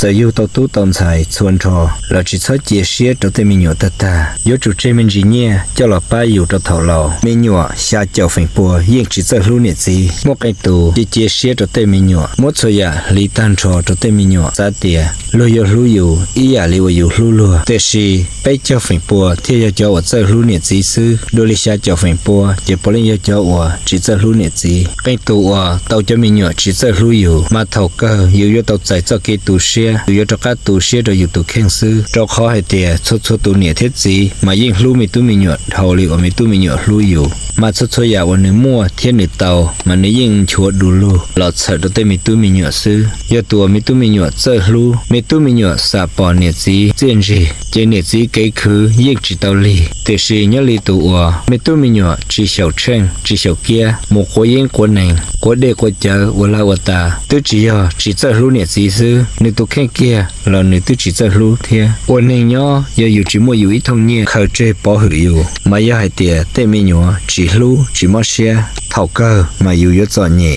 จะอยู่ตัวตู้ตอนใส่ส่วนทอเราจะใช้เจียเสียตัวเต็มมีหยดตาอยู่จุดเจมินจีเนี่ยเจ้าหล่อป้าอยู่ตัวเท่าเรามีหยดชาเจ้าฝิ่งปัวยิ่งจิตจะรู้เนี่ยสิมกไอตูจีเจียเสียตัวเต็มมีหยดมดสยาลีตันทอตัวเต็มมีหยดซาเตียลุยรู้อยู่อียาลีวอยู่รู้ลัวแต่สิไปเจ้าฝิ่งปัวที่จะเจ้าว่าจะรู้เนี่ยสิซื้อโดยลิชาเจ้าฝิ่งปัวเจ้าปลิยเจ้าว่าจิตจะรู้เนี่ยสิไอตัวว่าเต่าจะมีหยดจิตจะรู้อยู่มาเท่าก็อยู่ตัวใจเจ้าเกตูเสียอยู่ตัวกัดตูเสียตัวอยู่ตัวแข็งซื้อเจ้าขอให้เตียชดตัวเนี่ยเท็จสิมายิ่งรู้มีตู้มีหยดเท่าลีว่ามีตู้มีหยดรู้อยู่มาชดอยากวันหนึ่งมั่วเทียนหนึ่งเตามันนี่ยิ่งชวดดูลูหลอดเสดตัวมีตู้มีหยดซื้อยอตัวมีตู้มีหยดเจอรู้มีตู้มีหยดสาปอนเนี่ยสิเจนจีเจนเนี่ยสิเก๋คือยิ่งจิตเตาลีแต่สิเนี่ยลีตัวมีตู้มีหยดจีเฉาเชิงจีเฉาเกียหมกหัวยิ่งกว่าหนึ่งกว่าเด็กกว่าเจอเวลาตาตัวจีจีเจอรู้เนี่ยสิซื้อในตัวแค่เกียเราในตัวจีเจอรู้เทียวันนี้ย่ออยู่จีมัวอยู่อีทงเนี่ยเขาเจ็บปอหืออยู่มาย่อให้เตียเต้มีหยดจีรู้จีมัวเชียเท่าก็มาอยู่ยศจอนี่